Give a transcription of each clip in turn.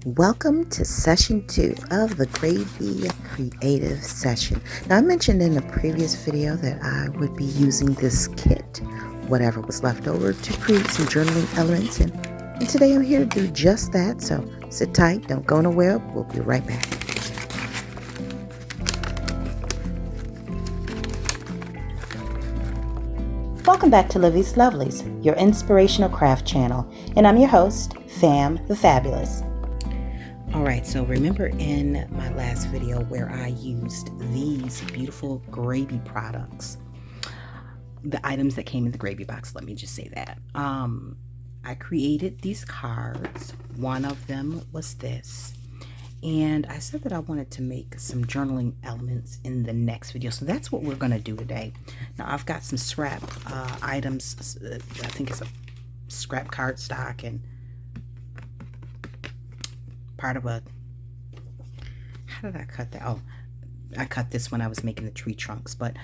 Welcome to session 2 of the Grabie Creative Session. Now, I mentioned in a previous video that I would be using this kit, whatever was left over, to create some journaling elements, and today I'm here to do just that. So sit tight, don't go nowhere, we'll be right back. Welcome back to Livie's Lovelies, your inspirational craft channel, and I'm your host, Fam the Fabulous. Alright, so remember in my last video where I used these beautiful Grabie products, the items that came in the Grabie box, let me just say that. I created these cards. One of them was this. And I said that I wanted to make some journaling elements in the next video. So that's what we're going to do today. Now I've got some scrap items. I think it's a scrap cardstock and part of a, how did I cut that? Oh, I cut this when I was making the tree trunks, but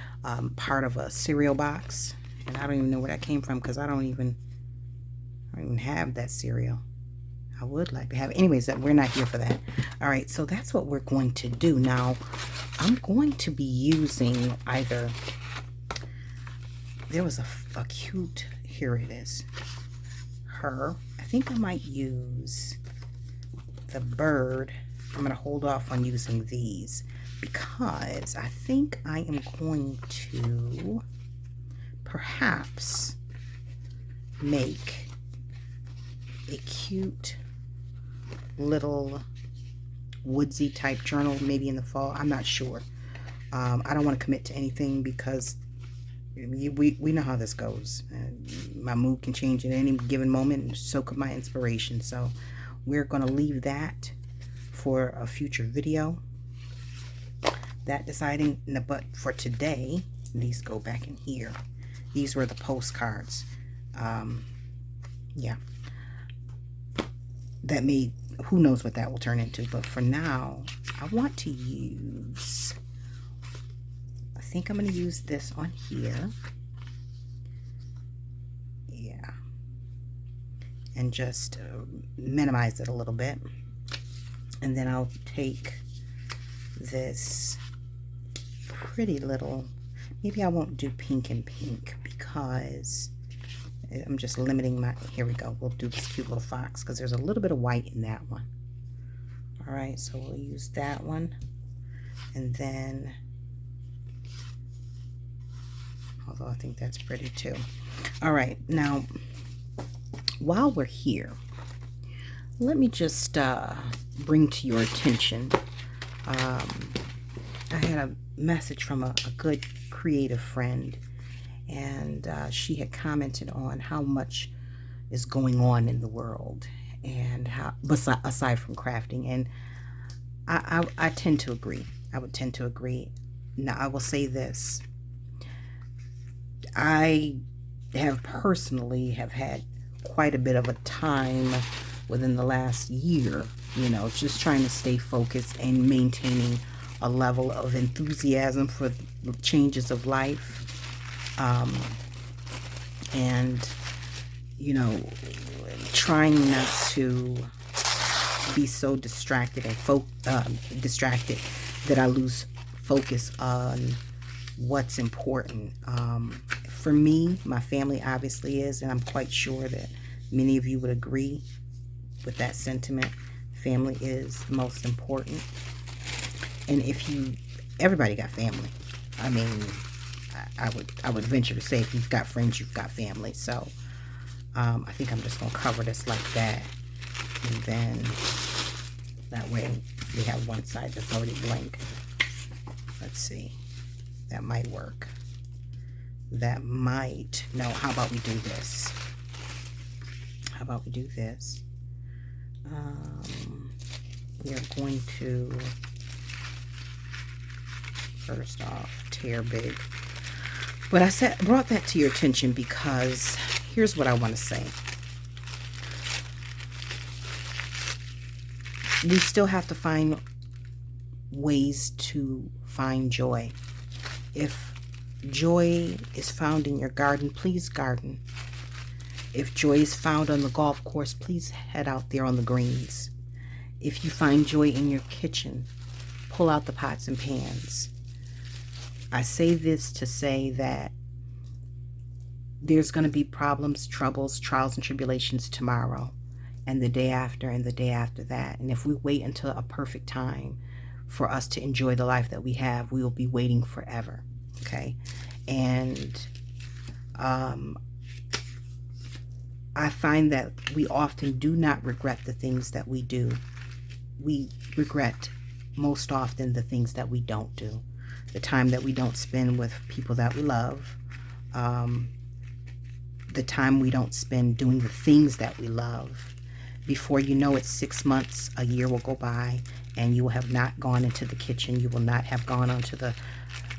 part of a cereal box, and I don't even know where that came from because I don't even have that cereal. I would like to have it. Anyways, we're not here for that. All right, so that's what we're going to do. Now I'm going to be using either, there was a cute, here it is, her. I think I might use the bird. I'm going to hold off on using these because I think I am going to perhaps make a cute little woodsy type journal maybe in the fall. I'm not sure. I don't want to commit to anything because we know how this goes. My mood can change at any given moment, and so could my inspiration. So we're going to leave that for a future video, that deciding. But for today, these go back in here. These were the postcards. Yeah, that made, who knows what that will turn into. But for now, I want to use, I think I'm going to use this on here. Yeah, and just minimize it a little bit, and then I'll take this pretty little, maybe I won't do pink and pink because I'm just limiting my, here we go, we'll do this cute little fox because there's a little bit of white in that one. All right, so we'll use that one, and then, although I think that's pretty too. All right, now while we're here, let me just bring to your attention, I had a message from a good creative friend, and she had commented on how much is going on in the world, and how, aside from crafting, and I tend to agree. I would tend to agree. Now I will say this, I have personally had quite a bit of a time within the last year, you know, just trying to stay focused and maintaining a level of enthusiasm for the changes of life, and you know, trying not to be so distracted and distracted that I lose focus on what's important. For me, my family obviously is, and I'm quite sure that many of you would agree with that sentiment. Family is the most important. And if you, everybody got family. I mean, I would venture to say if you've got friends, you've got family. So I think I'm just going to cover this like that. And then that way we have one side that's already blank. Let's see. That might work. That might, no, how about we do this? How about we do this? We are going to, first off, tear big. But I brought that to your attention because here's what I want to say. We still have to find ways to find joy. If joy is found in your garden, please garden. If joy is found on the golf course, please head out there on the greens. If you find joy in your kitchen, pull out the pots and pans. I say this to say that there's going to be problems, troubles, trials, and tribulations tomorrow, and the day after, and the day after that. And if we wait until a perfect time for us to enjoy the life that we have, we will be waiting forever. Okay? And I find that we often do not regret the things that we do. We regret most often the things that we don't do. The time that we don't spend with people that we love. The time we don't spend doing the things that we love. Before you know it, 6 months, a year will go by, and you will have not gone into the kitchen. You will not have gone onto the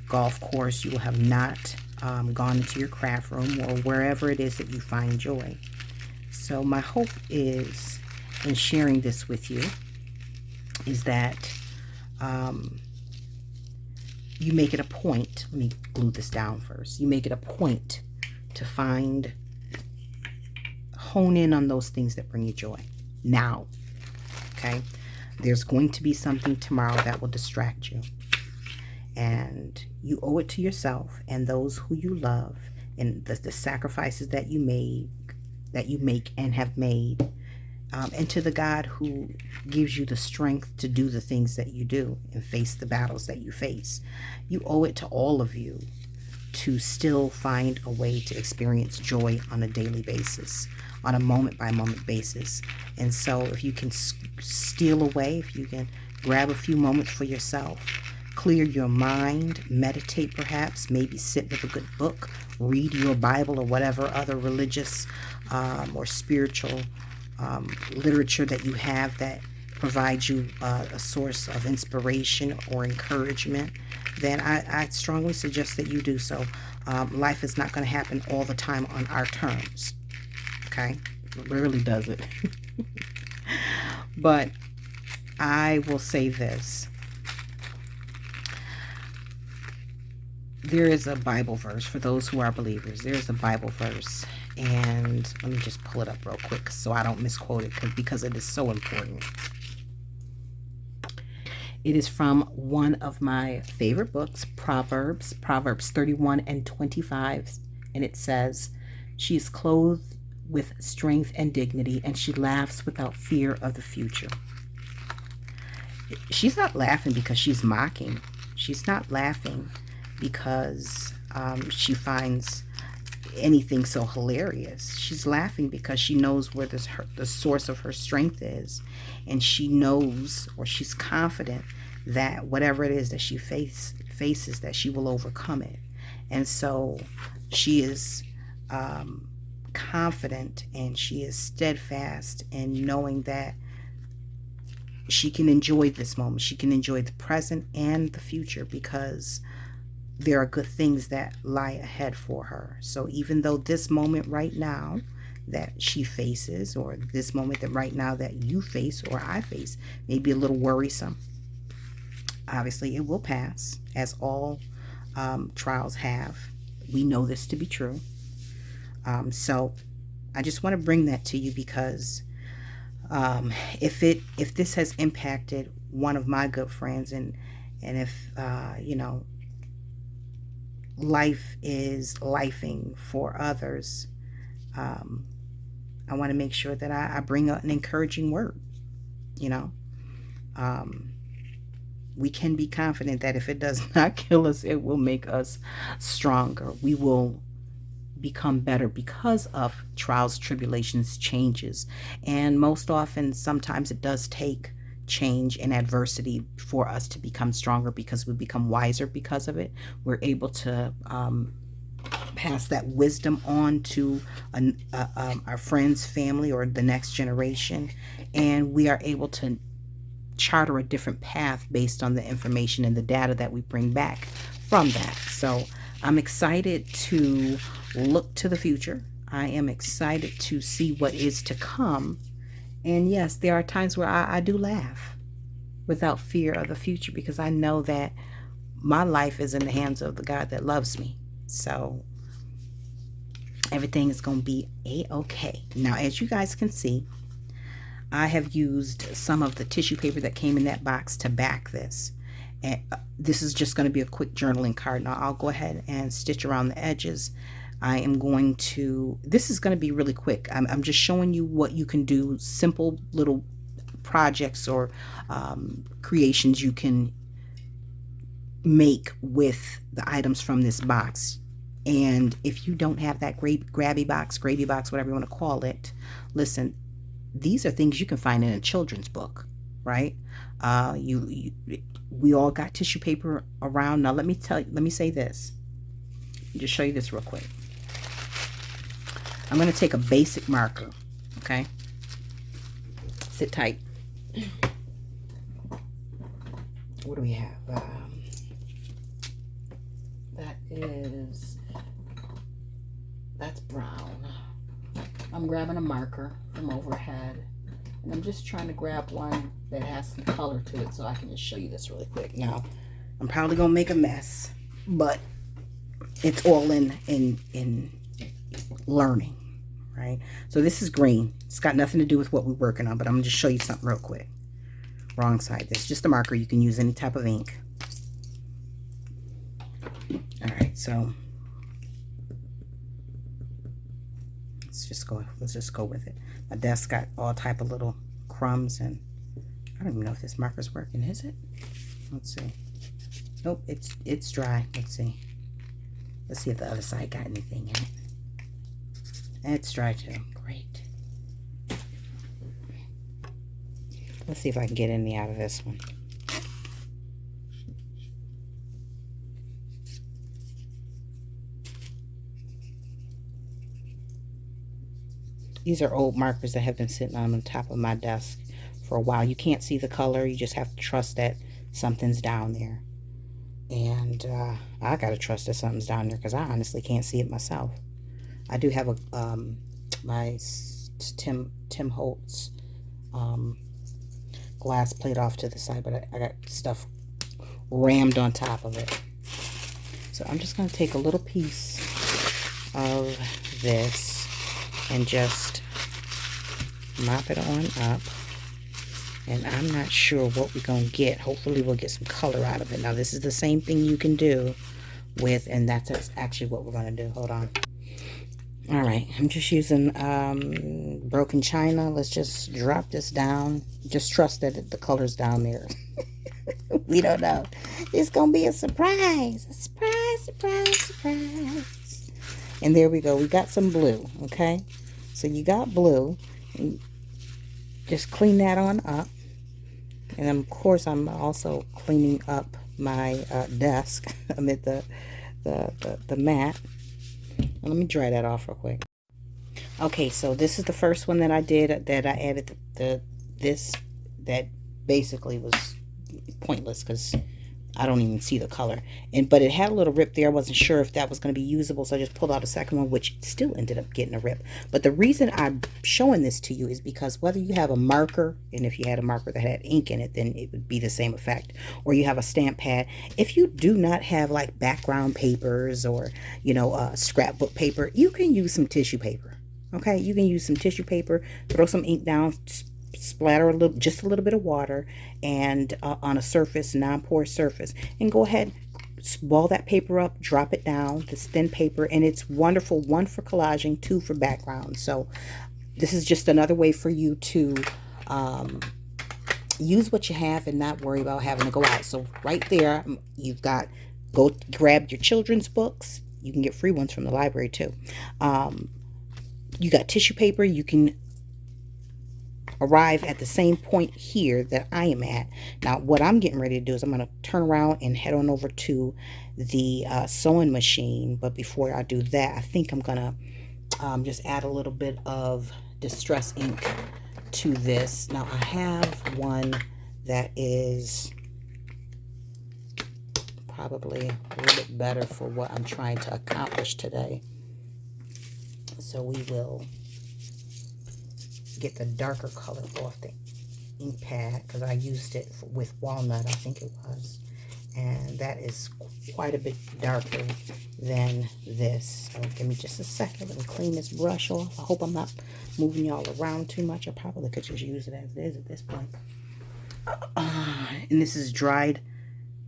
golf course. You will have not gone into your craft room or wherever it is that you find joy. So my hope is, in sharing this with you, is that you make it a point. Let me glue this down first. You make it a point to hone in on those things that bring you joy now. Okay? There's going to be something tomorrow that will distract you. And you owe it to yourself and those who you love, and the sacrifices that you make and have made, and to the God who gives you the strength to do the things that you do and face the battles that you face. You owe it to all of you to still find a way to experience joy on a daily basis, on a moment-by-moment basis. And so if you can steal away, if you can grab a few moments for yourself, clear your mind, meditate perhaps, maybe sit with a good book, read your Bible or whatever other religious or spiritual literature that you have that provides you a source of inspiration or encouragement, then I strongly suggest that you do so. Life is not going to happen all the time on our terms. Okay? It rarely does it. But I will say this. There is a Bible verse for those who are believers. There is a Bible verse. And let me just pull it up real quick so I don't misquote it, because it is so important. It is from one of my favorite books, Proverbs 31 and 25. And it says, "She is clothed with strength and dignity, and she laughs without fear of the future." She's not laughing because she's mocking. She's not laughing because she finds anything so hilarious. She's laughing because she knows where the source of her strength is, and she knows, or she's confident, that whatever it is that she faces, that she will overcome it. And so she is confident, and she is steadfast in knowing that she can enjoy this moment. She can enjoy the present and the future, because there are good things that lie ahead for her. So even though this moment right now that she faces, or this moment that right now that you face or I face, may be a little worrisome, obviously it will pass, as all trials have. We know this to be true. So I just want to bring that to you, because if this has impacted one of my good friends, and if life is lifing for others, I want to make sure that I bring out an encouraging word. We can be confident that if it does not kill us, it will make us stronger. We will become better because of trials, tribulations, changes. And most often, sometimes it does take change and adversity for us to become stronger, because we become wiser because of it. We're able to pass that wisdom on to our friends, family, or the next generation, and we are able to charter a different path based on the information and the data that we bring back from that. So I'm excited to look to the future. I am excited to see what is to come. And yes, there are times where I do laugh without fear of the future, because I know that my life is in the hands of the God that loves me. So everything is going to be a-okay. Now, as you guys can see, I have used some of the tissue paper that came in that box to back this. And this is just going to be a quick journaling card. Now I'll go ahead and stitch around the edges. I am going to, this is going to be really quick. I'm just showing you what you can do, simple little projects or creations you can make with the items from this box. And if you don't have that Grabie box, whatever you want to call it, listen, these are things you can find in a children's book, right? We all got tissue paper around. Now let me say this. Just show you this real quick. I'm going to take a basic marker, okay? Sit tight. What do we have? That's brown. I'm grabbing a marker from overhead, and I'm just trying to grab one that has some color to it so I can just show you this really quick. Now, I'm probably going to make a mess, but it's all in learning, right? So this is green. It's got nothing to do with what we're working on, but I'm going to just show you something real quick. Wrong side. This is just a marker. You can use any type of ink. All right, so let's just go with it. My desk got all type of little crumbs, and I don't even know if this marker's working, is it? Let's see. Nope, it's dry. Let's see if the other side got anything in it. It's dry too. Great. Let's see if I can get any out of this one. These are old markers that have been sitting on the top of my desk for a while. You can't see the color. You just have to trust that something's down there. And I gotta trust that something's down there because I honestly can't see it myself. I do have a my Tim Holtz glass plate off to the side, but I got stuff rammed on top of it. So I'm just gonna take a little piece of this and just mop it on up. And I'm not sure what we're going to get. Hopefully we'll get some color out of it. Now this is the same thing you can do with, and that's actually what we're going to do. Hold on. All right, I'm just using broken china. Let's just drop this down. Just trust that the color's down there. We don't know. It's going to be a surprise. A surprise, surprise, surprise. And there we go. We got some blue, okay? So you got blue. And just clean that on up. And then, of course, I'm also cleaning up my desk. I'm at the mat. And let me dry that off real quick. Okay, so this is the first one that I did, that I added this that basically was pointless because I don't even see the color. But it had a little rip there. I wasn't sure if that was going to be usable, so I just pulled out a second one, which still ended up getting a rip. But the reason I'm showing this to you is because whether you have a marker, and if you had a marker that had ink in it, then it would be the same effect, or you have a stamp pad. If you do not have like background papers or, you know, scrapbook paper, you can use some tissue paper. Okay, you can use some tissue paper, throw some ink down, splatter just a little bit of water and on a surface, non-porous surface, and go ahead, ball that paper up, drop it down, this thin paper, and it's wonderful. 1 for collaging, 2 for background. So this is just another way for you to use what you have and not worry about having to go out. So right there, you've got, go grab your children's books. You can get free ones from the library too. You got tissue paper. You can arrive at the same point here that I am at. Now what I'm getting ready to do is I'm going to turn around and head on over to the sewing machine. But before I do that, I think I'm going to just add a little bit of distress ink to this. Now I have one that is probably a little bit better for what I'm trying to accomplish today. So we will get the darker color off the ink pad because I used it with walnut, I think it was, and that is quite a bit darker than this. So give me just a second. Let me clean this brush off. I hope I'm not moving y'all around too much. I probably could just use it as it is at this point. And this is dried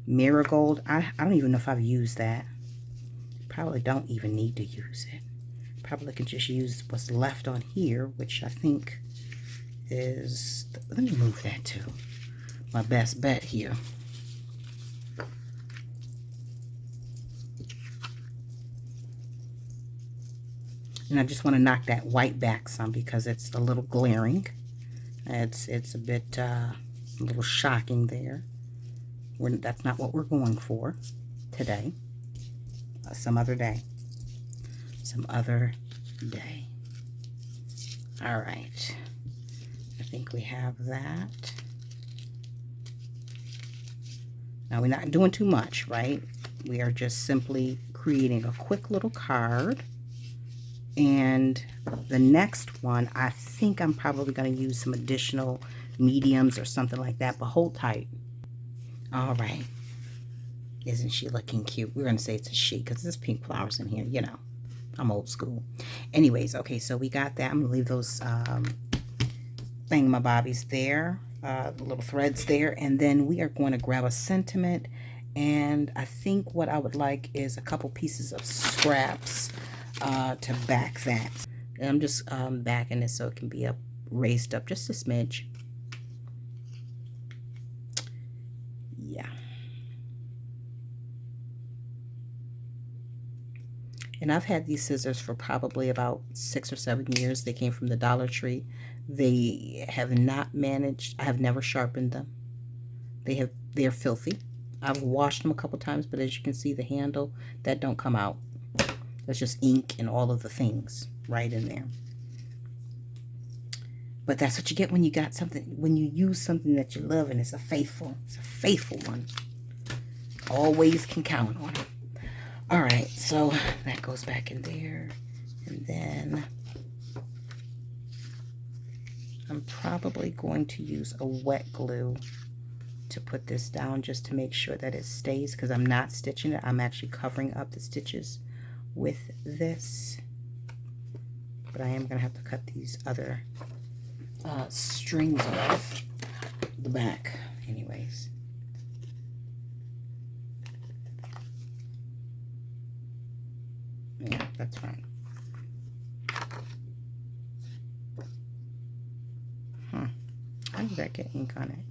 marigold. I don't even know if I've used that. Probably don't even need to use it. Probably could just use what's left on here, which I think is, let me move that too. My best bet here. And I just want to knock that white back some because it's a little glaring. It's a bit a little shocking there. That's not what we're going for today. Some other day. Some other day. All right. I think we have that. Now we're not doing too much, right? We are just simply creating a quick little card. And the next one, I think I'm probably going to use some additional mediums or something like that, but hold tight. All right. Isn't she looking cute? We're going to say it's a she because there's pink flowers in here, you know. I'm old school. Anyways, okay, so we got that. I'm going to leave those thingamabobbies there, little threads there, and then we are going to grab a sentiment, and I think what I would like is a couple pieces of scraps to back that. And I'm just backing this so it can be up, raised up just a smidge. Yeah. And I've had these scissors for probably about 6 or 7 years. They came from the Dollar Tree. They have not managed, I have never sharpened them. They're filthy. I've washed them a couple times, but as you can see, the handle, that don't come out. There's just ink and all of the things right in there. But that's what you get when you got something, when you use something that you love and it's a faithful one. Always can count on it. All right, so that goes back in there. And then I'm probably going to use a wet glue to put this down just to make sure that it stays, because I'm not stitching it. I'm actually covering up the stitches with this. But I am going to have to cut these other strings off the back anyways. Yeah, that's fine. How did that get ink on it?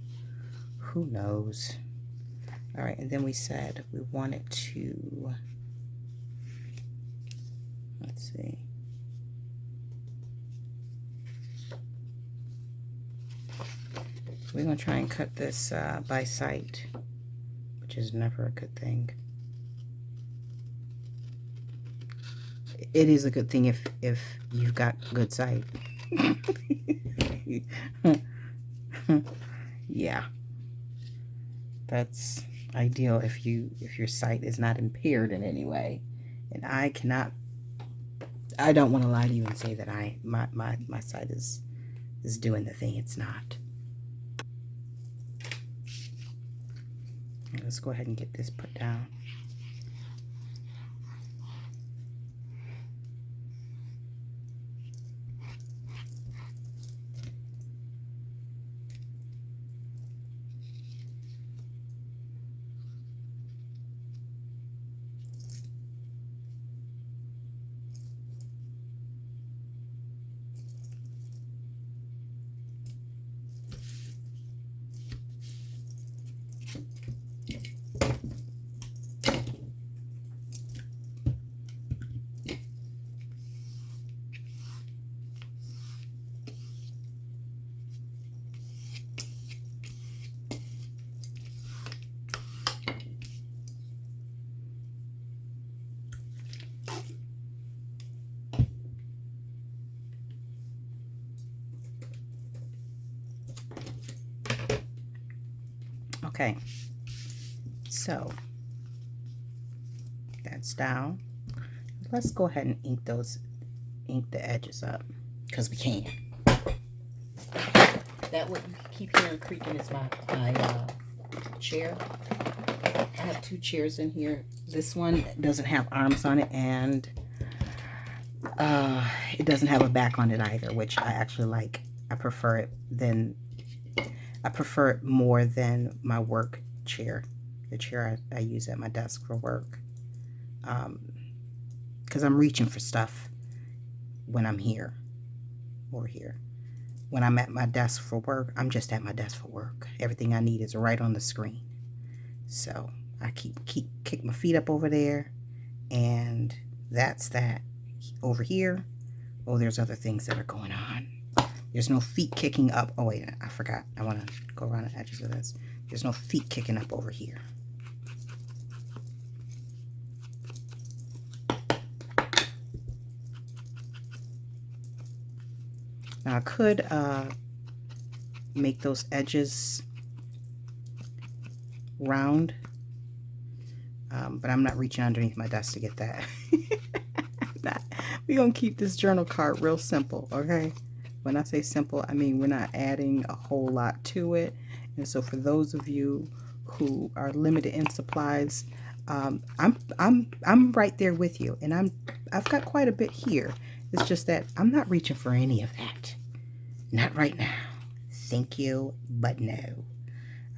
Who knows? All right, and then we said we wanted to, let's see. We're going to try and cut this by sight, which is never a good thing. It is a good thing if you've got good sight. Yeah, that's ideal if your sight is not impaired in any way. And I don't want to lie to you and say that my sight is doing the thing. It's not. Let's go ahead and get this put down. Okay, so that's down. Let's go ahead and ink the edges up, because we can. That what you keep hearing creaking is my chair. I have two chairs in here. This one doesn't have arms on it, and it doesn't have a back on it either, which I actually like. I prefer it more than my work chair, the chair I use at my desk for work, because I'm reaching for stuff when I'm here or here. When I'm at my desk for work, I'm just at my desk for work. Everything I need is right on the screen. So I kick my feet up over there, and that's that. Over here, oh, there's other things that are going on. There's no feet kicking up. Oh wait, I forgot. I want to go around the edges of this. There's no feet kicking up over here. Now I could make those edges round, but I'm not reaching underneath my desk to get that. We're going to keep this journal card real simple, okay? When I say simple, I mean we're not adding a whole lot to it. And so for those of you who are limited in supplies, I'm right there with you, and I've got quite a bit here. It's just that I'm not reaching for any of that. Not right now. Thank you, but no.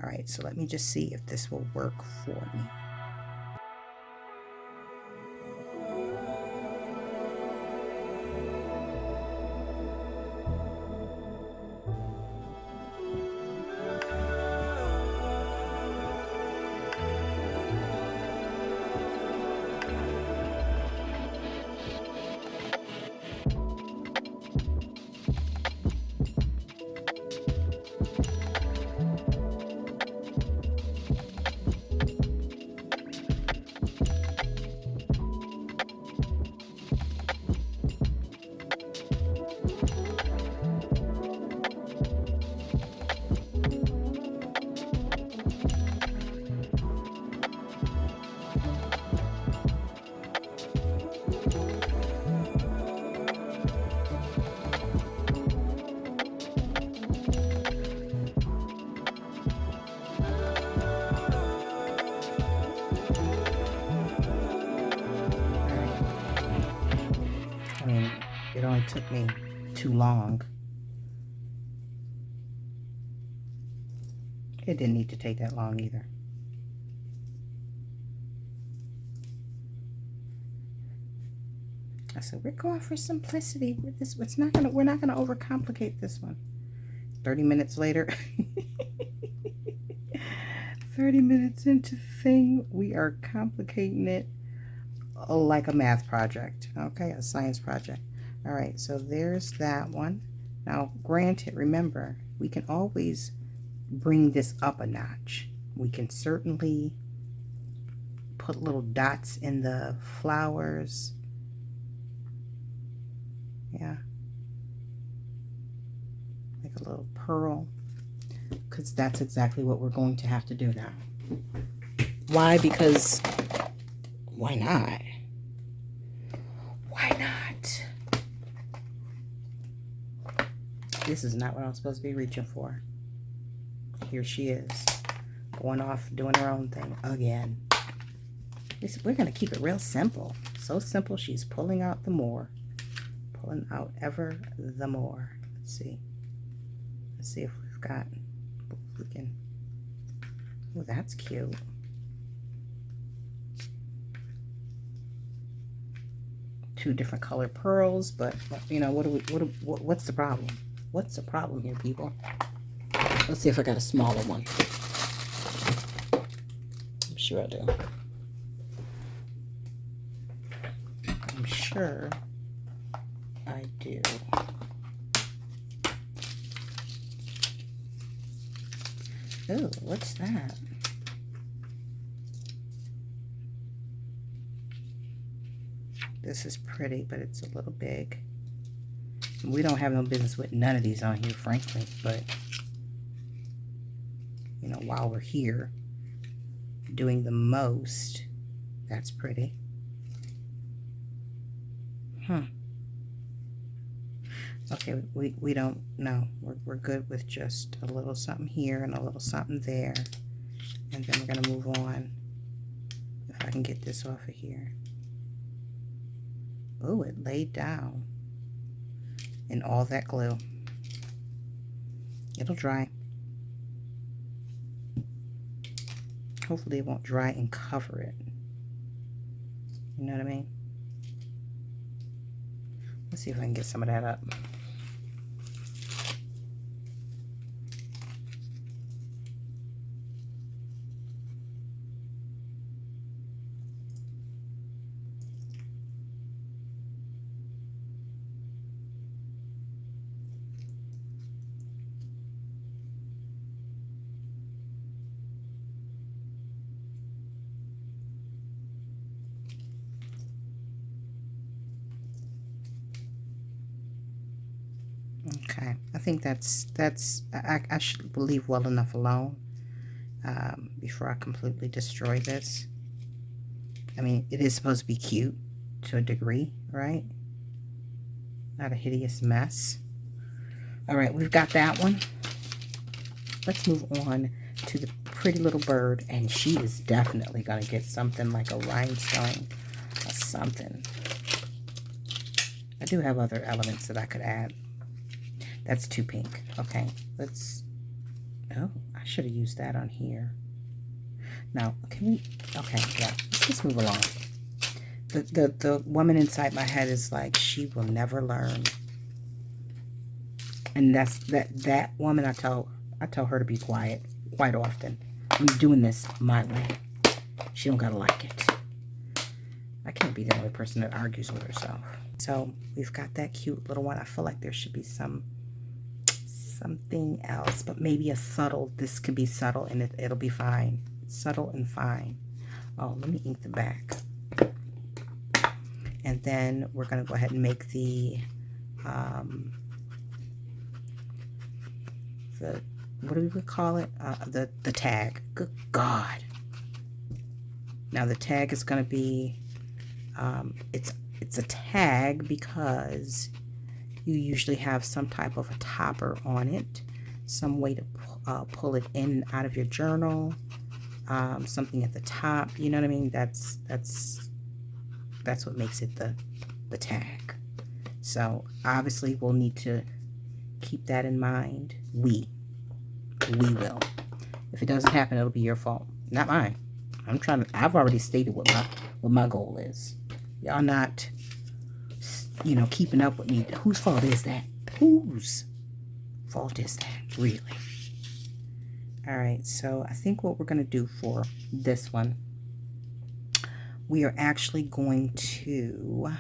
All right, so let me just see if this will work for me. It only took me too long. It didn't need to take that long either. I said, we're going for simplicity with this. We're not gonna overcomplicate this one. 30 minutes later. 30 minutes into the thing, we are complicating it like a math project, okay, a science project. All right, so there's that one. Now, granted, remember, we can always bring this up a notch. We can certainly put little dots in the flowers. Yeah, like a little pearl, because that's exactly what we're going to have to do now. Why? Because why not? Why not? This is not what I'm supposed to be reaching for. Here she is, going off, doing her own thing again. We're going to keep it real simple. So simple, she's pulling out the more. Pulling out ever the more. Let's see. Let's see if we've got, if we can. Oh, that's cute. Two different color pearls, but you know, what's the problem? What's the problem here, people? Let's see if I got a smaller one. I'm sure I do. I'm sure I do. Oh, what's that? This is pretty, but it's a little big. We don't have no business with none of these on here, frankly, but you know, while we're here doing the most, that's pretty. Okay, we don't know. We're good with just a little something here and a little something there. And then we're going to move on. If I can get this off of here. Oh, it laid down in all that glue. It'll dry. Hopefully it won't dry and cover it. You know what I mean? Let's see if I can get some of that up. Okay, I think I should leave well enough alone before I completely destroy this. I mean, it is supposed to be cute to a degree, right? Not a hideous mess. All right, we've got that one. Let's move on to the pretty little bird, and she is definitely going to get something like a rhinestone or something. I do have other elements that I could add. That's too pink. Okay, let's... Oh, I should have used that on here. Now, can we... Okay, yeah, let's just move along. The woman inside my head is like, she will never learn. And that's that woman, I tell her to be quiet quite often. I'm doing this my way. She don't gotta like it. I can't be the only person that argues with herself. So we've got that cute little one. I feel like there should be something else, but maybe a subtle. This could be subtle and it'll be fine. Subtle and fine. Oh, let me ink the back. And then we're gonna go ahead and make the what do we call it? The tag. Good God. Now the tag is going to be, it's a tag because you usually have some type of a topper on it, some way to pull it in and out of your journal, something at the top. You know what I mean? That's what makes it the tag. So obviously we'll need to keep that in mind. We will. If it doesn't happen, it'll be your fault, not mine. I've already stated what my goal is. Y'all not, keeping up with me. Whose fault is that? Whose fault is that, really? All right, so I think what we're going to do for this one, we are actually going to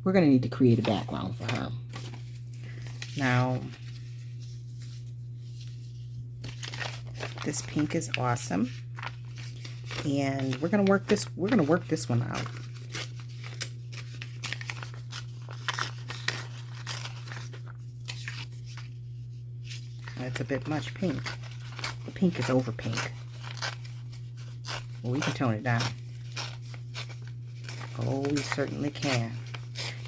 we're going to need to create a background for her. Now, this pink is awesome. And we're going to work this one out. It's a bit much pink. The pink is over pink. Well, we can tone it down. Oh, we certainly can.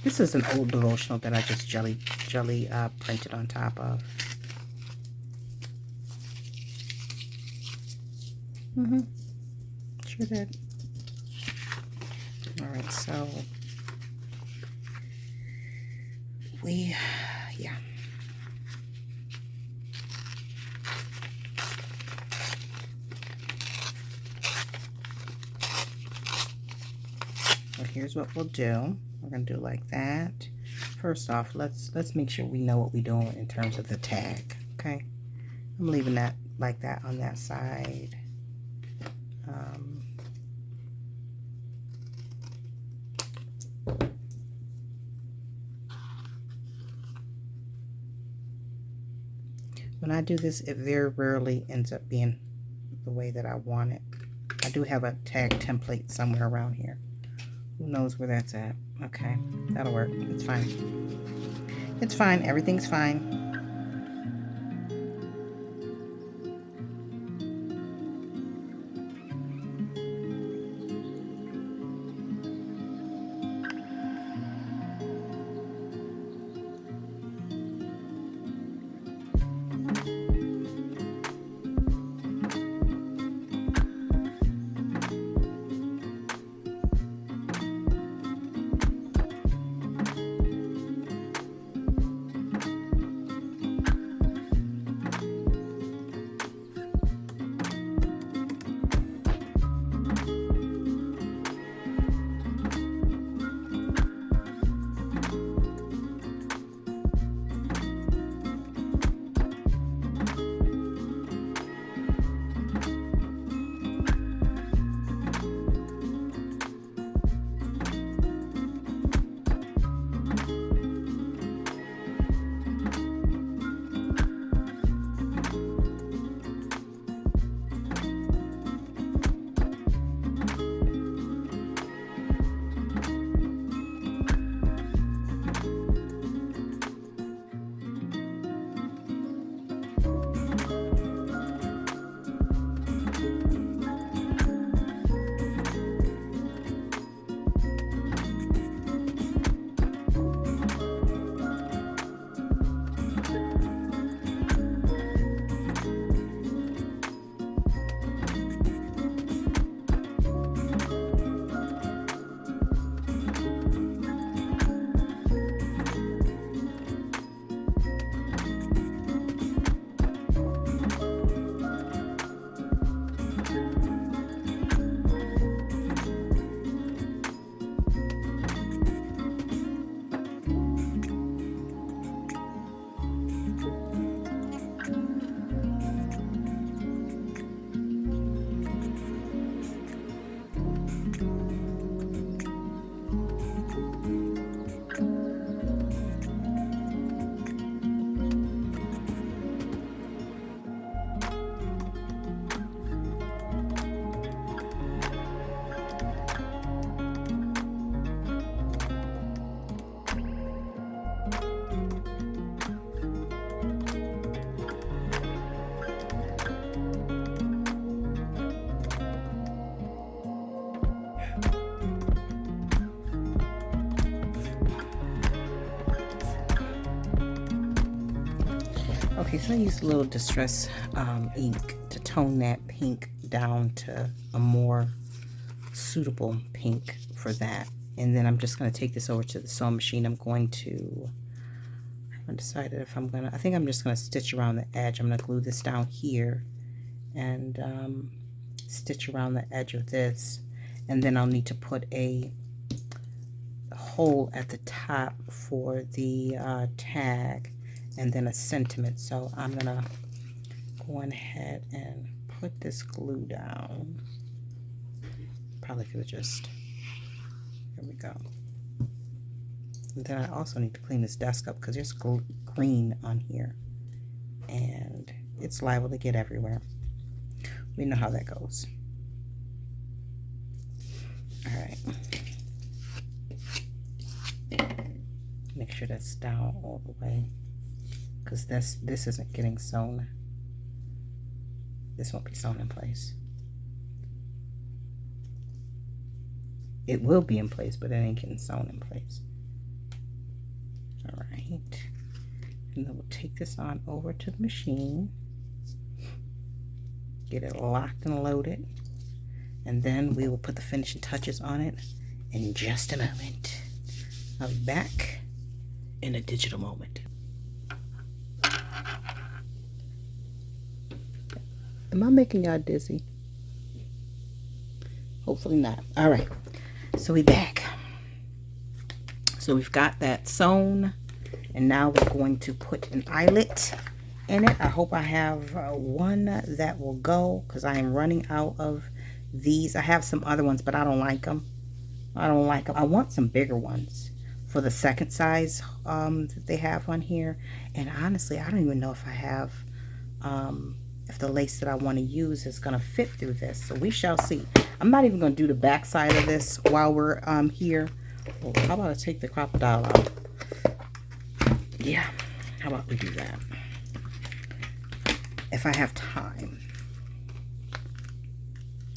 This is an old devotional that I just jelly printed on top of. Sure did. All right, so yeah. Well, here's what we'll do. We're gonna do like that. First off, let's make sure we know what we're doing in terms of the tag. Okay, I'm leaving that like that on that side. When I do this, it very rarely ends up being the way that I want it. I do have a tag template somewhere around here. Who knows where that's at? Okay, that'll work. It's fine. It's fine. Everything's fine. Okay, so I used a little distress ink to tone that pink down to a more suitable pink for that. And then I'm just going to take this over to the sewing machine. I haven't decided if I think I'm just going to stitch around the edge. I'm going to glue this down here and stitch around the edge of this. And then I'll need to put a hole at the top for the tag, and then a sentiment. So I'm gonna go ahead and put this glue down. Probably could have just, here we go. And then I also need to clean this desk up because there's green on here and it's liable to get everywhere. We know how that goes. All right. Make sure that's down all the way, because this isn't getting sewn. This won't be sewn in place. It will be in place, but it ain't getting sewn in place. All right, and then we'll take this on over to the machine, get it locked and loaded, and then we will put the finishing touches on it in just a moment. I'll be back in a digital moment. Am I making y'all dizzy? Hopefully not. All right, so we back. So we've got that sewn, and now we're going to put an eyelet in it. I hope I have one that will go, because I am running out of these. I have some other ones, but I don't like them. I want some bigger ones for the second size that they have on here. And honestly, I don't even know if I have if the lace that I want to use is going to fit through this. So we shall see. I'm not even going to do the back side of this while we're here. Well, how about I take the crocodile out? Yeah, how about we do that? If I have time.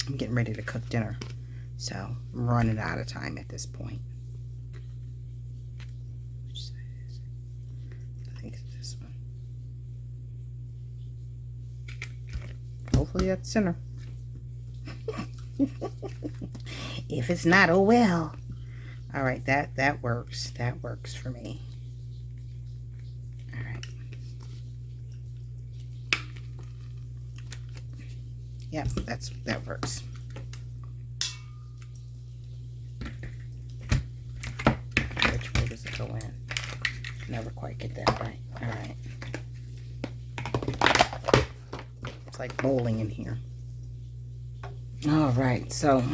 I'm getting ready to cook dinner, so I'm running out of time at this point. Which side is it? I think it's this one. Hopefully that's center. If it's not, oh well. All right, that works. That works for me. All right. Yeah, that works. Which way does it go in? Never quite get that right. All right. It's like bowling in here. All right, so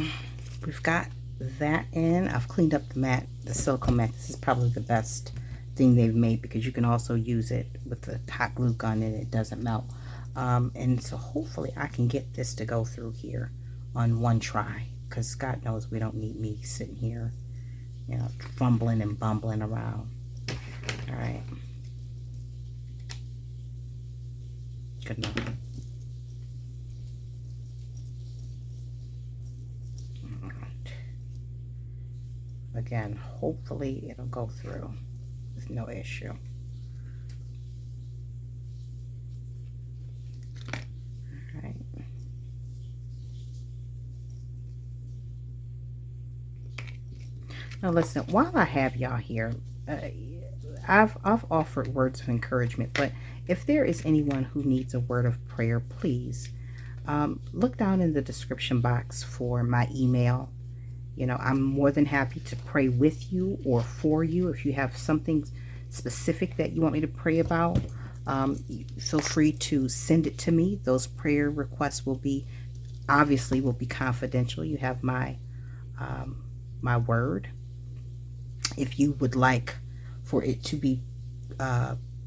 we've got that in. I've cleaned up the mat, the silicone mat. This is probably the best thing they've made, because you can also use it with the hot glue gun and it doesn't melt. And so hopefully I can get this to go through here on one try, because God knows we don't need me sitting here, you know, fumbling and bumbling around. All right. Good enough. All right. Again, hopefully it'll go through with no issue. Now listen, while I have y'all here, I've offered words of encouragement, but if there is anyone who needs a word of prayer, please look down in the description box for my email. You know, I'm more than happy to pray with you or for you. If you have something specific that you want me to pray about, feel free to send it to me. Those prayer requests will be confidential. You have my my word. If you would like for it to be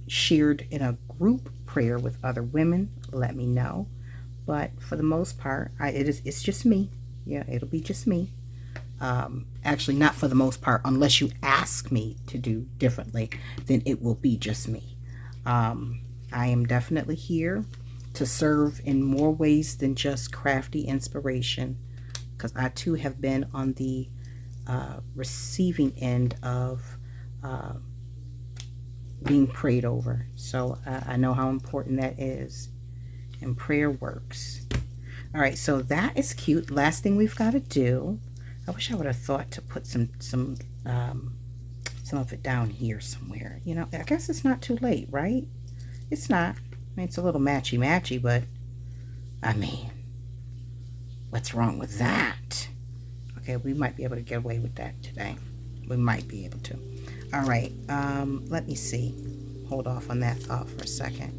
shared in a group prayer with other women, let me know. But for the most part, it's just me. Yeah, it'll be just me. Actually, not for the most part, unless you ask me to do differently, then it will be just me. I am definitely here to serve in more ways than just crafty inspiration, because I too have been on the receiving end of being prayed over. So I know how important that is, and prayer works. All right, so that is cute. Last thing we've got to do, I wish I would have thought to put some of it down here somewhere. You know, I guess it's not too late, right? It's not. I mean, it's a little matchy, but I mean, what's wrong with that? Okay, we might be able to get away with that today. We might be able to. All right, let me see. Hold off on that thought for a second.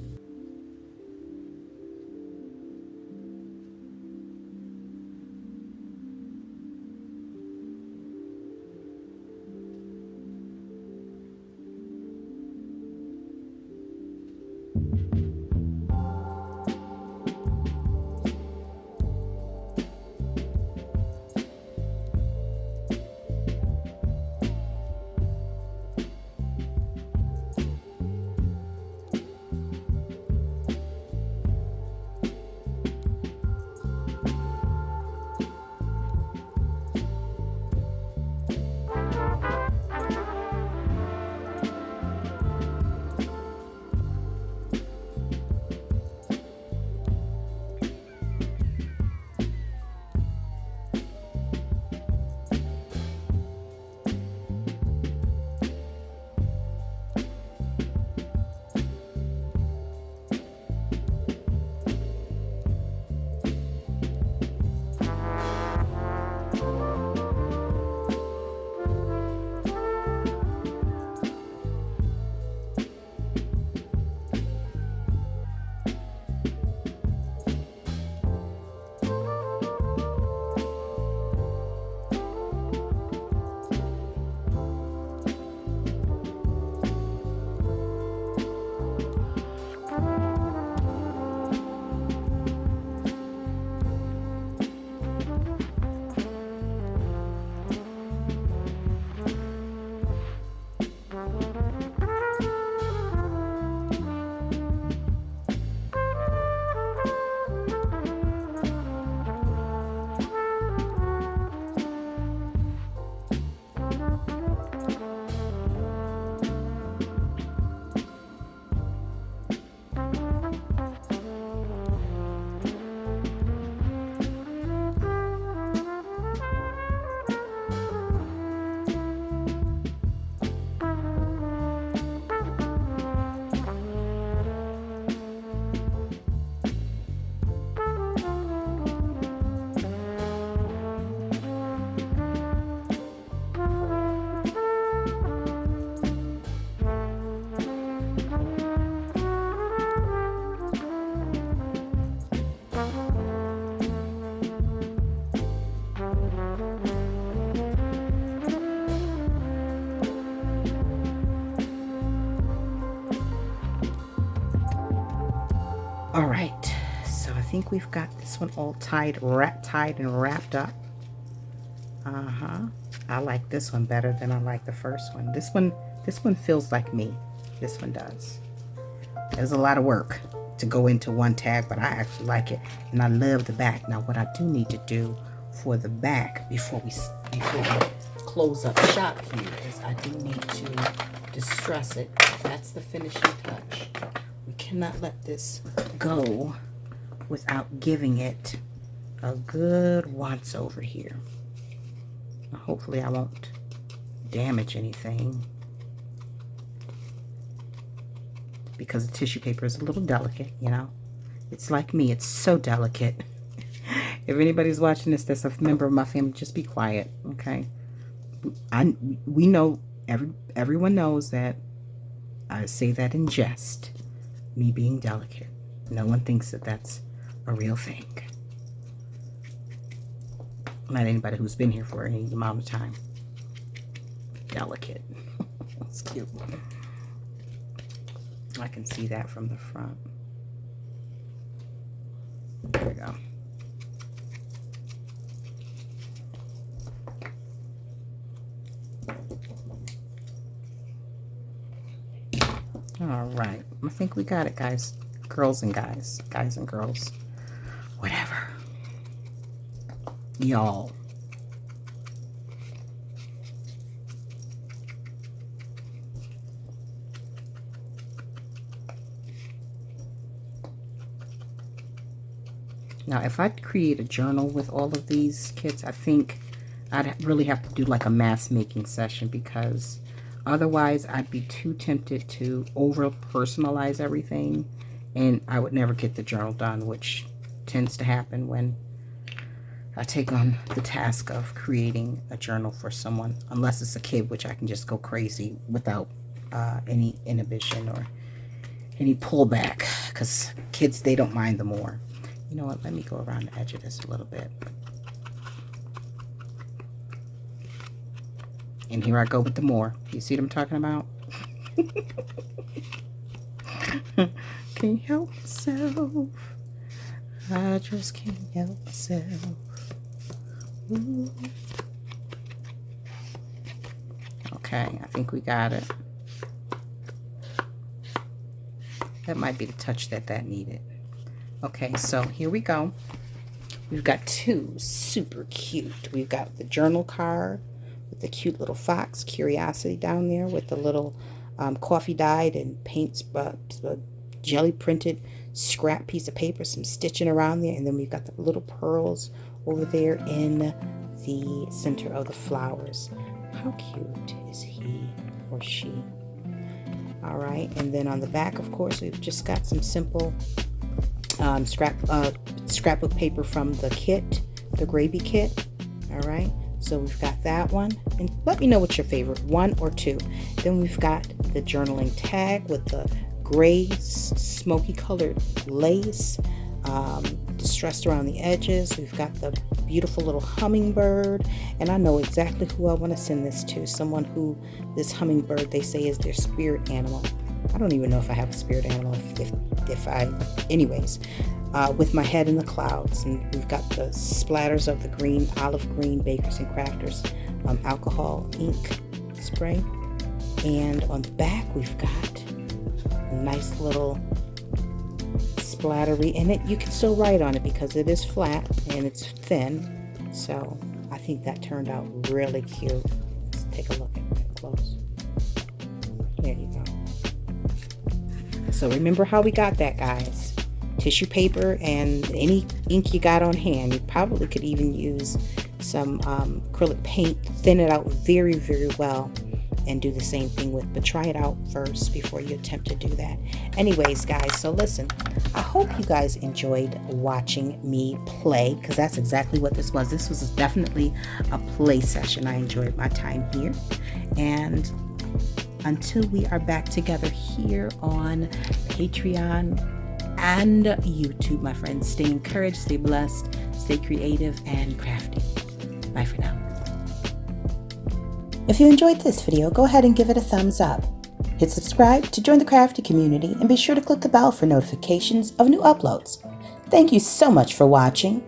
All right, so I think we've got this one all tied and wrapped up. I like this one better than I like the first one. This one feels like me. This one does. There's a lot of work to go into one tag, but I actually like it, and I love the back. Now, what I do need to do for the back before we close up shop here is I do need to distress it. That's the finishing touch. We cannot let this go without giving it a good once over here. Now, hopefully I won't damage anything, because the tissue paper is a little delicate, you know. It's like me, it's so delicate. If anybody's watching this that's a member of my family, just be quiet, okay? We know, everyone knows that I say that in jest, me being delicate. No one thinks that that's a real thing. Not anybody who's been here for any amount of time. Delicate. That's cute. I can see that from the front. There we go. All right, I think we got it, guys. Girls and guys, guys and girls, whatever. Y'all. Now, if I create a journal with all of these kits, I think I'd really have to do like a mass making session, because otherwise I'd be too tempted to over personalize everything and I would never get the journal done, which tends to happen when I take on the task of creating a journal for someone, unless it's a kid, which I can just go crazy without any inhibition or any pullback, because kids, they don't mind the more. You know what, let me go around the edge of this a little bit. And here I go with the more. You see what I'm talking about? Can't help myself. I just can't help myself. Ooh. Okay, I think we got it. That might be the touch that needed. Okay, so here we go. We've got two super cute. We've got the journal card with the cute little fox curiosity down there with the little coffee dyed and paint jelly printed scrap piece of paper, some stitching around there, and then we've got the little pearls over there in the center of the flowers. How cute is he or she? All right, and then on the back, of course, we've just got some simple scrapbook paper from the kit, the Grabie kit. All right, so we've got that one, and let me know what's your favorite, one or two. Then we've got the journaling tag with the gray smoky colored lace, distressed around the edges. We've got the beautiful little hummingbird, and I know exactly who I want to send this to. Someone who this hummingbird, they say, is their spirit animal. I don't even know if I have a spirit animal, if I, anyways, with my head in the clouds. And we've got the splatters of the green, olive green Bakers and Crafters alcohol ink spray. And on the back, we've got a nice little splattery, and you can still write on it because it is flat and it's thin. So I think that turned out really cute. Let's take a look at it close. There you go. So remember how we got that, guys. Tissue paper and any ink you got on hand. You probably could even use some acrylic paint, thin it out very, very well, and do the same thing with, but try it out first before you attempt to do that. Anyways, guys, so listen, I hope you guys enjoyed watching me play, because that's exactly what this was. This was definitely a play session. I enjoyed my time here, and until we are back together here on Patreon and YouTube, my friends, stay encouraged, stay blessed, stay creative and crafty. Bye for now. If you enjoyed this video, go ahead and give it a thumbs up. Hit subscribe to join the crafty community, and be sure to click the bell for notifications of new uploads. Thank you so much for watching.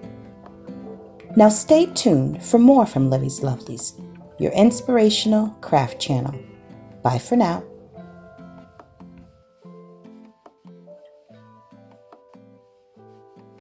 Now stay tuned for more from Livie's Lovelies, your inspirational craft channel. Bye for now.